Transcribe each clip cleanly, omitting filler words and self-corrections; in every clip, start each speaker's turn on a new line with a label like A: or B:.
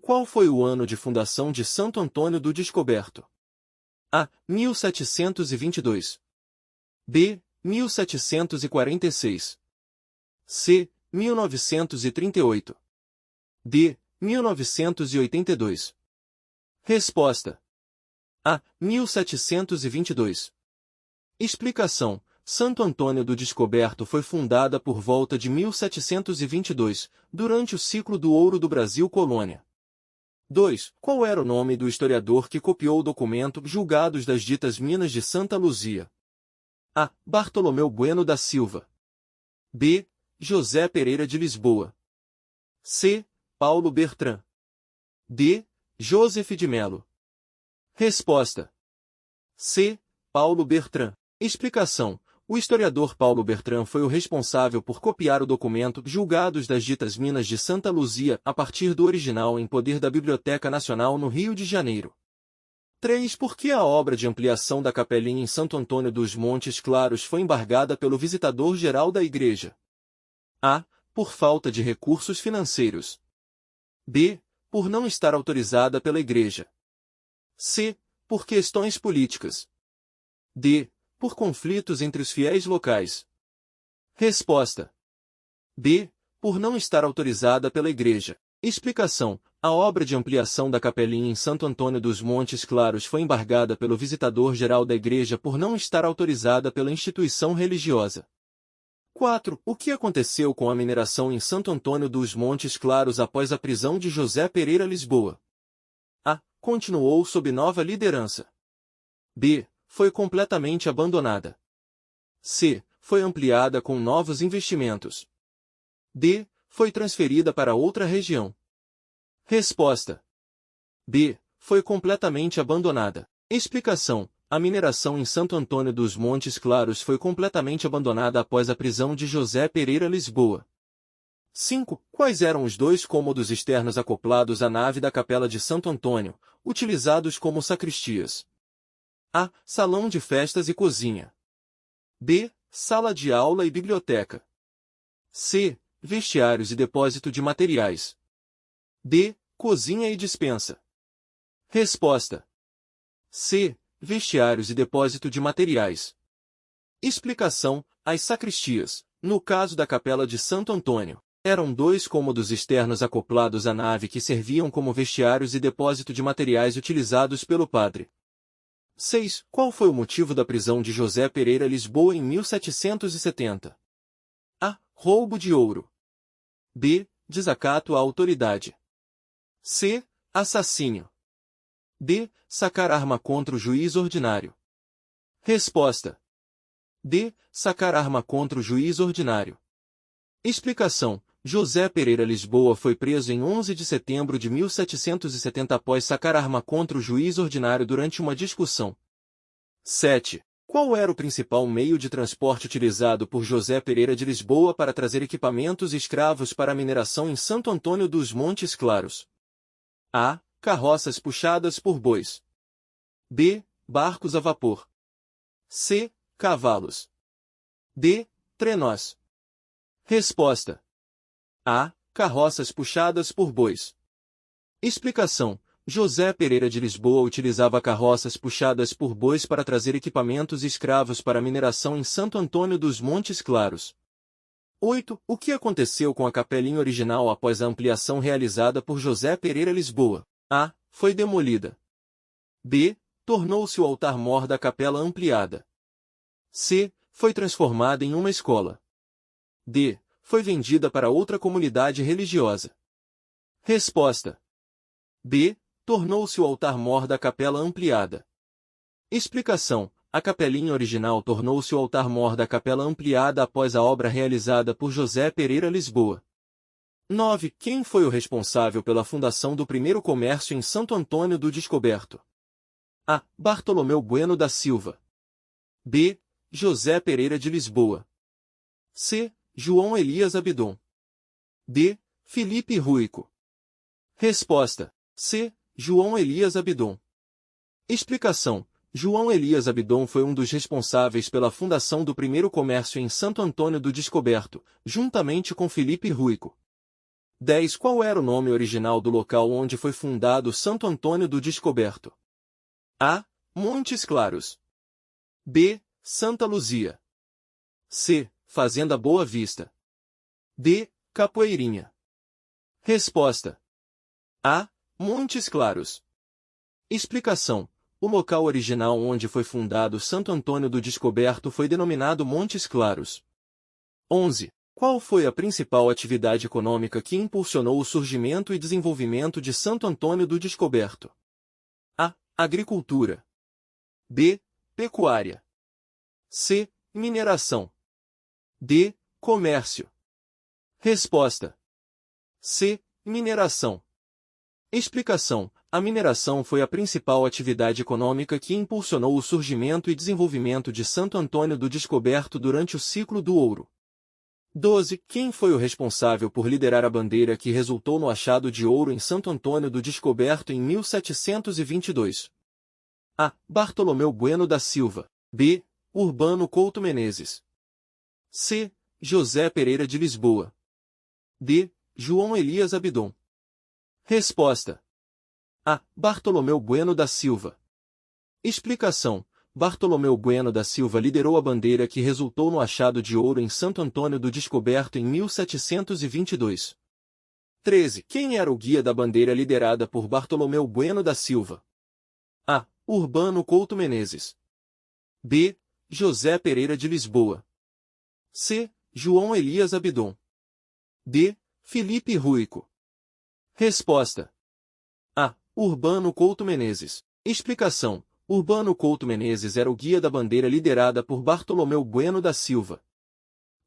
A: Qual foi o ano de fundação de Santo Antônio do Descoberto? A. 1722. B. 1746. C. 1938. D. 1982. Resposta: A. 1722. Explicação: Santo Antônio do Descoberto foi fundada por volta de 1722, durante o ciclo do ouro do Brasil Colônia. 2. Qual era o nome do historiador que copiou o documento Julgados das ditas Minas de Santa Luzia? A. Bartolomeu Bueno da Silva. B. José Pereira de Lisboa. C. Paulo Bertrand. D. Joseph de Melo. Resposta: C. Paulo Bertrand. Explicação: o historiador Paulo Bertrand foi o responsável por copiar o documento Julgados das ditas Minas de Santa Luzia a partir do original em poder da Biblioteca Nacional no Rio de Janeiro. 3. Por que a obra de ampliação da capelinha em Santo Antônio dos Montes Claros foi embargada pelo visitador-geral da igreja? A. Por falta de recursos financeiros. B. Por não estar autorizada pela igreja. C. Por questões políticas. D. Por conflitos entre os fiéis locais. Resposta: B. Por não estar autorizada pela igreja. Explicação: a obra de ampliação da capelinha em Santo Antônio dos Montes Claros foi embargada pelo visitador-geral da igreja por não estar autorizada pela instituição religiosa. 4. O que aconteceu com a mineração em Santo Antônio dos Montes Claros após a prisão de José Pereira Lisboa? A. Continuou sob nova liderança. B. Foi completamente abandonada. C. Foi ampliada com novos investimentos. D. Foi transferida para outra região. Resposta: B. Foi completamente abandonada. Explicação: a mineração em Santo Antônio dos Montes Claros foi completamente abandonada após a prisão de José Pereira Lisboa. 5. Quais eram os 2 cômodos externos acoplados à nave da Capela de Santo Antônio, utilizados como sacristias? A. Salão de festas e cozinha. B. Sala de aula e biblioteca. C. Vestiários e depósito de materiais. D. Cozinha e despensa. Resposta: C. Vestiários e depósito de materiais. Explicação: as sacristias, no caso da Capela de Santo Antônio, eram 2 cômodos externos acoplados à nave que serviam como vestiários e depósito de materiais utilizados pelo padre. 6. Qual foi o motivo da prisão de José Pereira Lisboa em 1770? A. Roubo de ouro. B. Desacato à autoridade. C. Assassínio. D. Sacar arma contra o juiz ordinário. Resposta: D. Sacar arma contra o juiz ordinário. Explicação: José Pereira Lisboa foi preso em 11 de setembro de 1770 após sacar arma contra o juiz ordinário durante uma discussão. 7. Qual era o principal meio de transporte utilizado por José Pereira de Lisboa para trazer equipamentos e escravos para a mineração em Santo Antônio dos Montes Claros? A. Carroças puxadas por bois. B. Barcos a vapor. C. Cavalos. D. Trenós. Resposta: A. Carroças puxadas por bois. Explicação: José Pereira de Lisboa utilizava carroças puxadas por bois para trazer equipamentos e escravos para a mineração em Santo Antônio dos Montes Claros. 8. O que aconteceu com a capelinha original após a ampliação realizada por José Pereira Lisboa? A. Foi demolida. B. Tornou-se o altar-mor da capela ampliada. C. Foi transformada em uma escola. D. Foi vendida para outra comunidade religiosa. Resposta: B. Tornou-se o altar-mor da capela ampliada. Explicação: a capelinha original tornou-se o altar-mor da capela ampliada após a obra realizada por José Pereira Lisboa. 9. Quem foi o responsável pela fundação do primeiro comércio em Santo Antônio do Descoberto? A. Bartolomeu Bueno da Silva. B. José Pereira de Lisboa. C. João Elias Abidon. D. Felipe Ruico. Resposta: C. João Elias Abidon. Explicação: João Elias Abidon foi um dos responsáveis pela fundação do primeiro comércio em Santo Antônio do Descoberto, juntamente com Felipe Ruico. 10. Qual era o nome original do local onde foi fundado Santo Antônio do Descoberto? A. Montes Claros. B. Santa Luzia. C. Fazenda Boa Vista. D. Capoeirinha. Resposta: A. Montes Claros. Explicação: o local original onde foi fundado Santo Antônio do Descoberto foi denominado Montes Claros. 11. Qual foi a principal atividade econômica que impulsionou o surgimento e desenvolvimento de Santo Antônio do Descoberto? A. Agricultura. B. Pecuária. C. Mineração. D. Comércio. Resposta: C. Mineração. Explicação: a mineração foi a principal atividade econômica que impulsionou o surgimento e desenvolvimento de Santo Antônio do Descoberto durante o ciclo do ouro. 12. Quem foi o responsável por liderar a bandeira que resultou no achado de ouro em Santo Antônio do Descoberto em 1722? A. Bartolomeu Bueno da Silva. B. Urbano Couto Menezes. C. José Pereira de Lisboa. D. João Elias Abidon. Resposta: A. Bartolomeu Bueno da Silva. Explicação: Bartolomeu Bueno da Silva liderou a bandeira que resultou no achado de ouro em Santo Antônio do Descoberto em 1722. 13. Quem era o guia da bandeira liderada por Bartolomeu Bueno da Silva? A. Urbano Couto Menezes. B. José Pereira de Lisboa. C. João Elias Abidon. D. Felipe Ruico. Resposta: A. Urbano Couto Menezes. Explicação: Urbano Couto Menezes era o guia da bandeira liderada por Bartolomeu Bueno da Silva.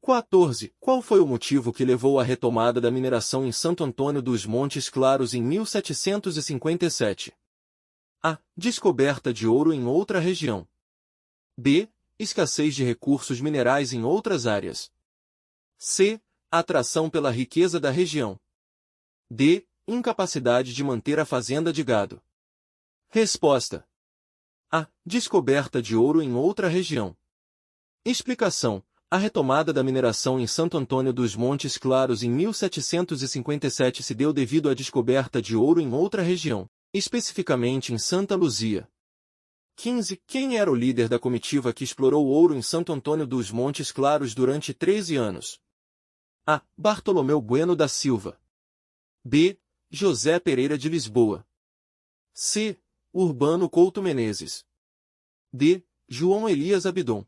A: 14. Qual foi o motivo que levou à retomada da mineração em Santo Antônio dos Montes Claros em 1757? A. Descoberta de ouro em outra região. B. Escassez de recursos minerais em outras áreas. C. Atração pela riqueza da região. D. Incapacidade de manter a fazenda de gado. Resposta: A. Descoberta de ouro em outra região. Explicação: a retomada da mineração em Santo Antônio dos Montes Claros em 1757 se deu devido à descoberta de ouro em outra região, especificamente em Santa Luzia. 15. Quem era o líder da comitiva que explorou o ouro em Santo Antônio dos Montes Claros durante 13 anos? A. Bartolomeu Bueno da Silva. B. José Pereira de Lisboa. C. Urbano Couto Menezes. D. João Elias Abidon.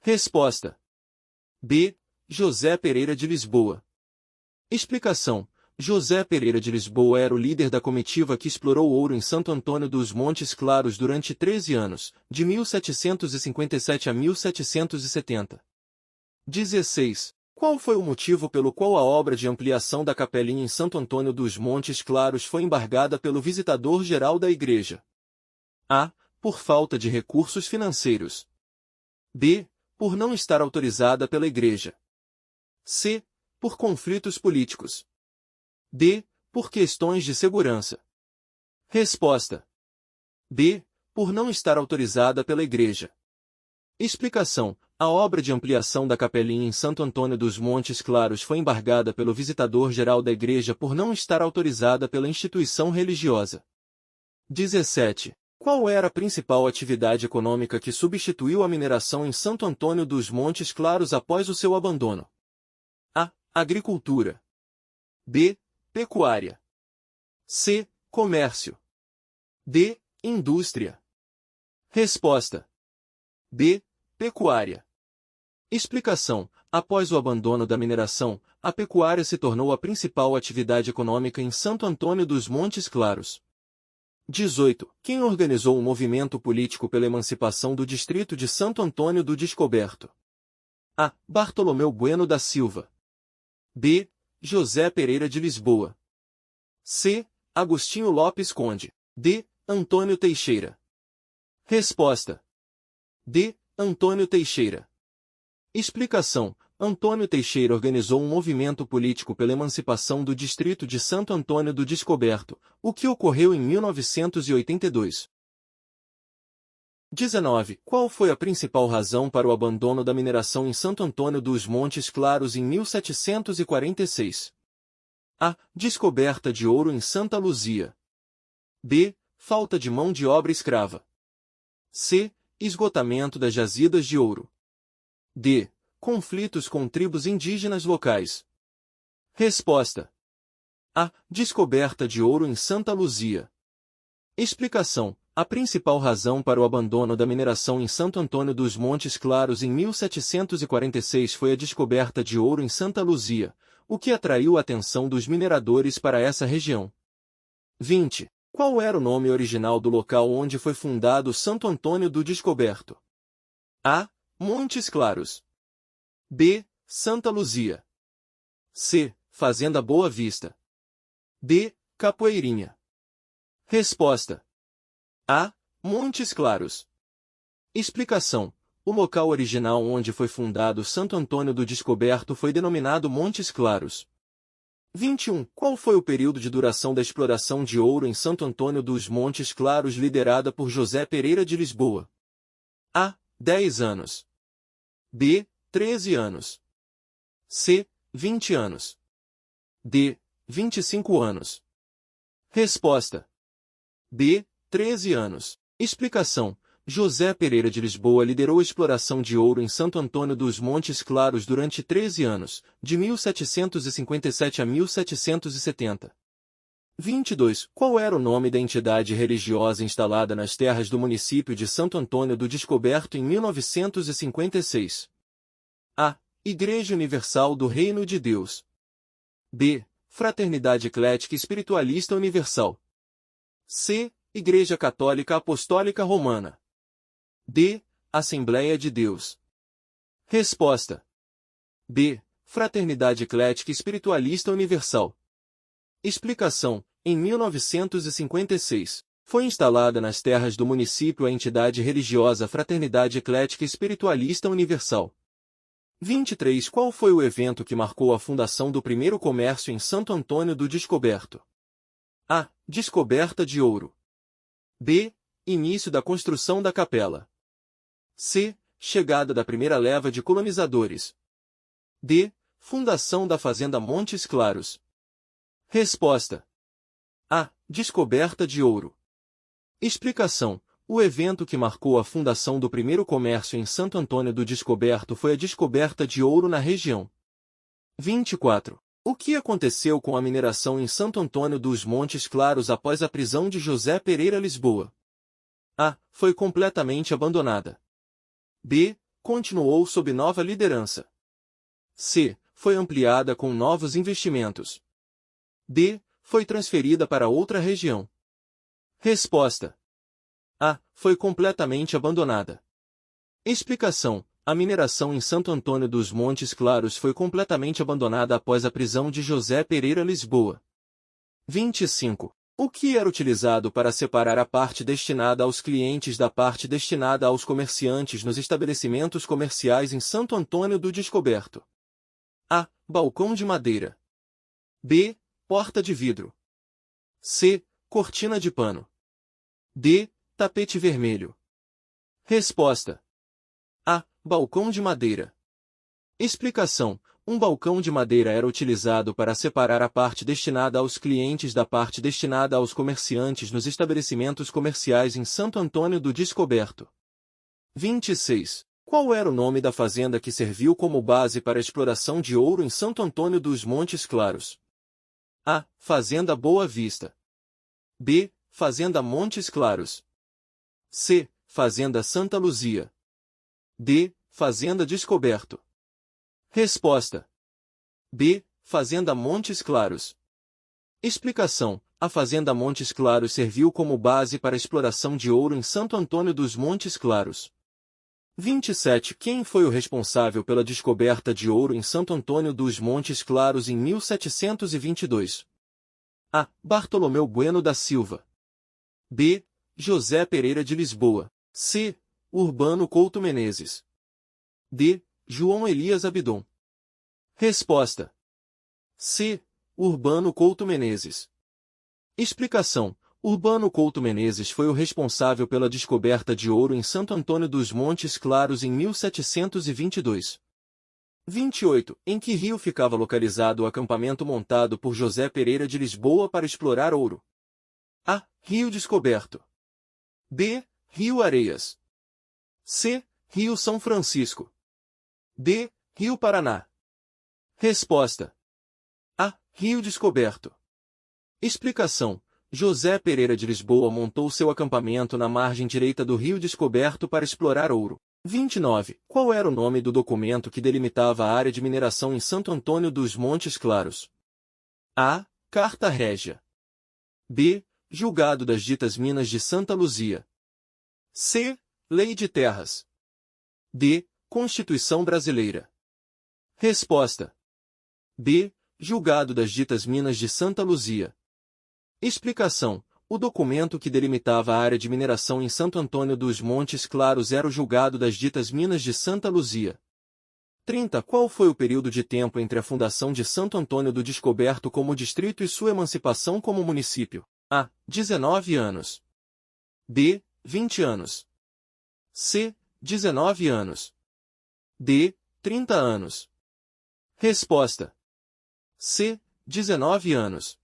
A: Resposta: B. José Pereira de Lisboa. Explicação: José Pereira de Lisboa era o líder da comitiva que explorou o ouro em Santo Antônio dos Montes Claros durante 13 anos, de 1757 a 1770. 16. Qual foi o motivo pelo qual a obra de ampliação da capelinha em Santo Antônio dos Montes Claros foi embargada pelo visitador-geral da igreja? A. Por falta de recursos financeiros. B. Por não estar autorizada pela igreja. C. Por conflitos políticos. D. Por questões de segurança. Resposta: B. Por não estar autorizada pela igreja. Explicação: a obra de ampliação da capelinha em Santo Antônio dos Montes Claros foi embargada pelo visitador-geral da igreja por não estar autorizada pela instituição religiosa. 17. Qual era a principal atividade econômica que substituiu a mineração em Santo Antônio dos Montes Claros após o seu abandono? A. Agricultura. B. Pecuária. C. Comércio. D. Indústria. Resposta: B. Pecuária. Explicação: após o abandono da mineração, a pecuária se tornou a principal atividade econômica em Santo Antônio dos Montes Claros. 18. Quem organizou o movimento político pela emancipação do distrito de Santo Antônio do Descoberto? A. Bartolomeu Bueno da Silva. B. José Pereira de Lisboa. C. Agostinho Lopes Conde. D. Antônio Teixeira. Resposta: D. Antônio Teixeira. Explicação: Antônio Teixeira organizou um movimento político pela emancipação do distrito de Santo Antônio do Descoberto, o que ocorreu em 1982. 19. Qual foi a principal razão para o abandono da mineração em Santo Antônio dos Montes Claros em 1746? A. Descoberta de ouro em Santa Luzia. B. Falta de mão de obra escrava. C. Esgotamento das jazidas de ouro. D. Conflitos com tribos indígenas locais. Resposta. A. Descoberta de ouro em Santa Luzia. Explicação. A principal razão para o abandono da mineração em Santo Antônio dos Montes Claros em 1746 foi a descoberta de ouro em Santa Luzia, o que atraiu a atenção dos mineradores para essa região. 20. Qual era o nome original do local onde foi fundado Santo Antônio do Descoberto? A. Montes Claros. B. Santa Luzia. C. Fazenda Boa Vista. D. Capoeirinha. Resposta. A. Montes Claros. Explicação. O local original onde foi fundado Santo Antônio do Descoberto foi denominado Montes Claros. 21. Qual foi o período de duração da exploração de ouro em Santo Antônio dos Montes Claros liderada por José Pereira de Lisboa? A. 10 anos. B. 13 anos. C. 20 anos. D. 25 anos. Resposta. B. 13 anos. Explicação. José Pereira de Lisboa liderou a exploração de ouro em Santo Antônio dos Montes Claros durante 13 anos, de 1757 a 1770. 22. Qual era o nome da entidade religiosa instalada nas terras do município de Santo Antônio do Descoberto em 1956? A. Igreja Universal do Reino de Deus. B. Fraternidade Eclética Espiritualista Universal. C. Igreja Católica Apostólica Romana. D. Assembleia de Deus. Resposta. B. Fraternidade Eclética Espiritualista Universal. Explicação. Em 1956, foi instalada nas terras do município a entidade religiosa Fraternidade Eclética Espiritualista Universal. 23. Qual foi o evento que marcou a fundação do primeiro comércio em Santo Antônio do Descoberto? A. Descoberta de ouro. B. Início da construção da capela. C. Chegada da primeira leva de colonizadores. D. Fundação da Fazenda Montes Claros. Resposta. A. Descoberta de ouro. Explicação. O evento que marcou a fundação do primeiro comércio em Santo Antônio do Descoberto foi a descoberta de ouro na região. 24. O que aconteceu com a mineração em Santo Antônio dos Montes Claros após a prisão de José Pereira Lisboa? A. Foi completamente abandonada. B. Continuou sob nova liderança. C. Foi ampliada com novos investimentos. D. Foi transferida para outra região. Resposta. A. Foi completamente abandonada. Explicação. A mineração em Santo Antônio dos Montes Claros foi completamente abandonada após a prisão de José Pereira Lisboa. 25. O que era utilizado para separar a parte destinada aos clientes da parte destinada aos comerciantes nos estabelecimentos comerciais em Santo Antônio do Descoberto? A. Balcão de madeira. B. Porta de vidro. C. Cortina de pano. D. Tapete vermelho. Resposta. A. Balcão de madeira. Explicação. Um balcão de madeira era utilizado para separar a parte destinada aos clientes da parte destinada aos comerciantes nos estabelecimentos comerciais em Santo Antônio do Descoberto. 26. Qual era o nome da fazenda que serviu como base para a exploração de ouro em Santo Antônio dos Montes Claros? A. Fazenda Boa Vista. B. Fazenda Montes Claros. C. Fazenda Santa Luzia. D. Fazenda Descoberto. Resposta. B. Fazenda Montes Claros. Explicação. A Fazenda Montes Claros serviu como base para a exploração de ouro em Santo Antônio dos Montes Claros. 27. Quem foi o responsável pela descoberta de ouro em Santo Antônio dos Montes Claros em 1722? A. Bartolomeu Bueno da Silva. B. José Pereira de Lisboa. C. Urbano Couto Menezes. D. João Elias Abidon. Resposta. C. Urbano Couto Menezes. Explicação. Urbano Couto Menezes foi o responsável pela descoberta de ouro em Santo Antônio dos Montes Claros em 1722. 28. Em que rio ficava localizado o acampamento montado por José Pereira de Lisboa para explorar ouro? A. Rio Descoberto. B. Rio Areias. C. Rio São Francisco. D. Rio Paraná. Resposta. A. Rio Descoberto. Explicação. José Pereira de Lisboa montou seu acampamento na margem direita do Rio Descoberto para explorar ouro. 29. Qual era o nome do documento que delimitava a área de mineração em Santo Antônio dos Montes Claros? A. Carta Régia. B. Julgado das ditas Minas de Santa Luzia. C. Lei de Terras. D. Constituição Brasileira. Resposta. B. Julgado das ditas Minas de Santa Luzia. Explicação. O documento que delimitava a área de mineração em Santo Antônio dos Montes Claros era o Julgado das ditas Minas de Santa Luzia. 30. Qual foi o período de tempo entre a fundação de Santo Antônio do Descoberto como distrito e sua emancipação como município? A. 19 anos. B. 20 anos. C. 19 anos. D. 30 anos. Resposta. C. 19 anos.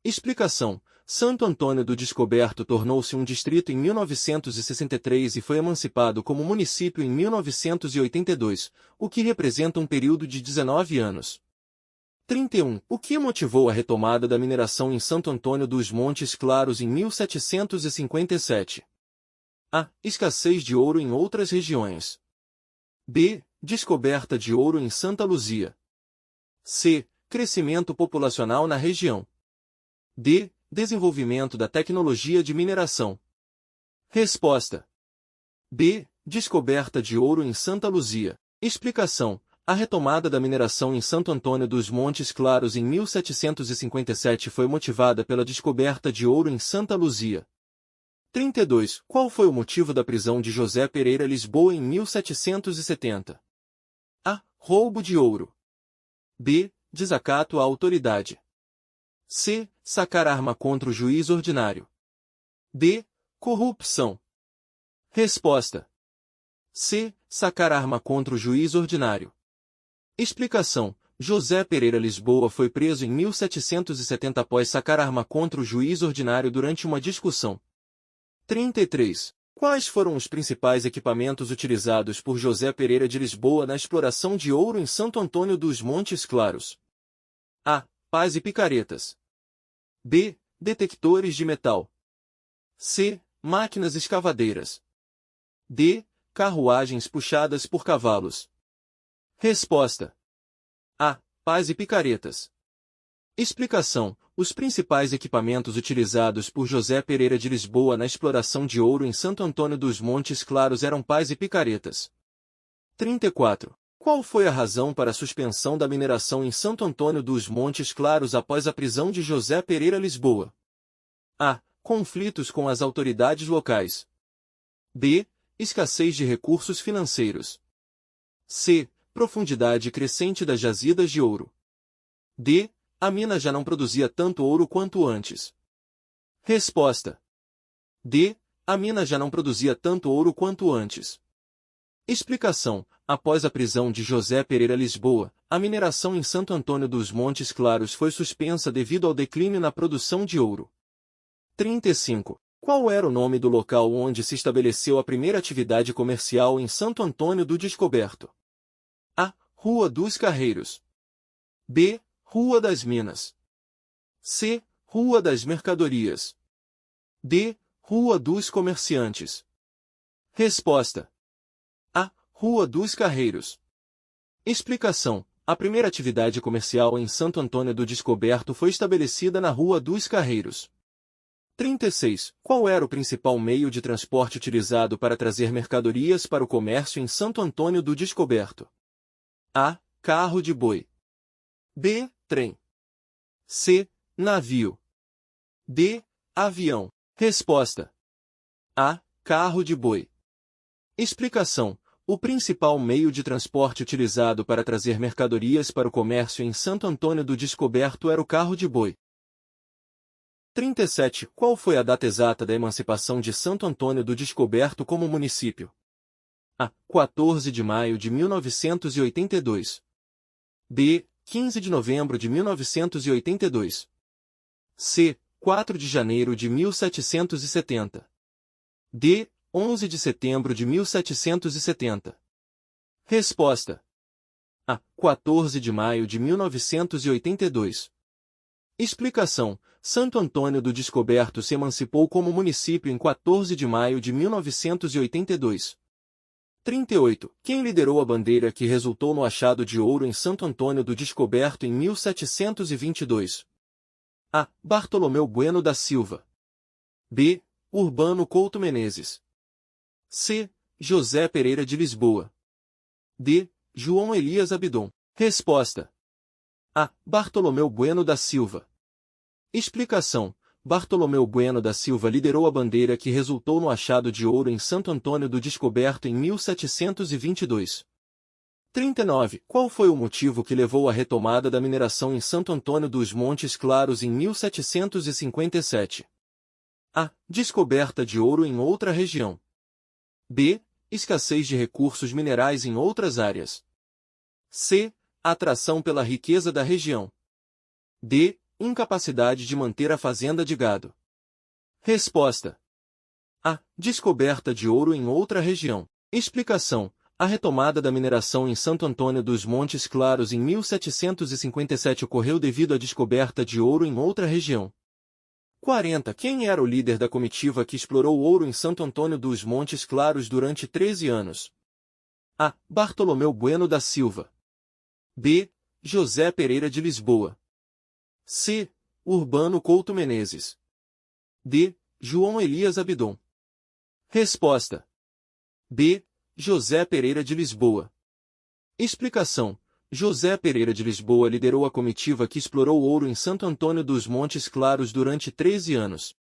A: Explicação. Santo Antônio do Descoberto tornou-se um distrito em 1963 e foi emancipado como município em 1982, o que representa um período de 19 anos. 31. O que motivou a retomada da mineração em Santo Antônio dos Montes Claros em 1757? A. Escassez de ouro em outras regiões. B. Descoberta de ouro em Santa Luzia. C. Crescimento populacional na região. D. Desenvolvimento da tecnologia de mineração. Resposta. B. Descoberta de ouro em Santa Luzia. Explicação. A retomada da mineração em Santo Antônio dos Montes Claros em 1757 foi motivada pela descoberta de ouro em Santa Luzia. 32. Qual foi o motivo da prisão de José Pereira Lisboa em 1770? A. Roubo de ouro. B. Desacato à autoridade. C. Sacar arma contra o juiz ordinário. D. Corrupção. Resposta. C. Sacar arma contra o juiz ordinário. Explicação. José Pereira Lisboa foi preso em 1770 após sacar arma contra o juiz ordinário durante uma discussão. 33. Quais foram os principais equipamentos utilizados por José Pereira de Lisboa na exploração de ouro em Santo Antônio dos Montes Claros? A. Pás e picaretas. B. Detectores de metal. C. Máquinas escavadeiras. D. Carruagens puxadas por cavalos. Resposta. A. Pás e picaretas. Explicação. Os principais equipamentos utilizados por José Pereira de Lisboa na exploração de ouro em Santo Antônio dos Montes Claros eram pás e picaretas. 34. Qual foi a razão para a suspensão da mineração em Santo Antônio dos Montes Claros após a prisão de José Pereira Lisboa? A. Conflitos com as autoridades locais. B. Escassez de recursos financeiros. C. Profundidade crescente das jazidas de ouro. D. A mina já não produzia tanto ouro quanto antes. Resposta. D. A mina já não produzia tanto ouro quanto antes. Explicação. Após a prisão de José Pereira Lisboa, a mineração em Santo Antônio dos Montes Claros foi suspensa devido ao declínio na produção de ouro. 35. Qual era o nome do local onde se estabeleceu a primeira atividade comercial em Santo Antônio do Descoberto? A. Rua dos Carreiros. B. Rua das Minas. C. Rua das Mercadorias. D. Rua dos Comerciantes. Resposta. A. Rua dos Carreiros. Explicação. A primeira atividade comercial em Santo Antônio do Descoberto foi estabelecida na Rua dos Carreiros. 36. Qual era o principal meio de transporte utilizado para trazer mercadorias para o comércio em Santo Antônio do Descoberto? A. Carro de boi. B. Trem. C. Navio. D. Avião. Resposta. A. Carro de boi. Explicação. O principal meio de transporte utilizado para trazer mercadorias para o comércio em Santo Antônio do Descoberto era o carro de boi. 37. Qual foi a data exata da emancipação de Santo Antônio do Descoberto como município? A. 14 de maio de 1982. B. 15 de novembro de 1982. C. 4 de janeiro de 1770. D. 11 de setembro de 1770. Resposta. A. 14 de maio de 1982. Explicação. Santo Antônio do Descoberto se emancipou como município em 14 de maio de 1982. 38. Quem liderou a bandeira que resultou no achado de ouro em Santo Antônio do Descoberto em 1722? A. Bartolomeu Bueno da Silva. B. Urbano Couto Menezes. C. José Pereira de Lisboa. D. João Elias Abidon. Resposta. A. Bartolomeu Bueno da Silva. Explicação. Bartolomeu Bueno da Silva liderou a bandeira que resultou no achado de ouro em Santo Antônio do Descoberto em 1722. 39. Qual foi o motivo que levou à retomada da mineração em Santo Antônio dos Montes Claros em 1757? A. Descoberta de ouro em outra região. B. Escassez de recursos minerais em outras áreas. C. Atração pela riqueza da região. D. Incapacidade de manter a fazenda de gado. Resposta. A. Descoberta de ouro em outra região. Explicação. A retomada da mineração em Santo Antônio dos Montes Claros em 1757 ocorreu devido à descoberta de ouro em outra região. 40. Quem era o líder da comitiva que explorou ouro em Santo Antônio dos Montes Claros durante 13 anos? A. Bartolomeu Bueno da Silva. B. José Pereira de Lisboa. C. Urbano Couto Menezes. D. João Elias Abidon. Resposta. B. José Pereira de Lisboa. Explicação. José Pereira de Lisboa liderou a comitiva que explorou ouro em Santo Antônio dos Montes Claros durante 13 anos.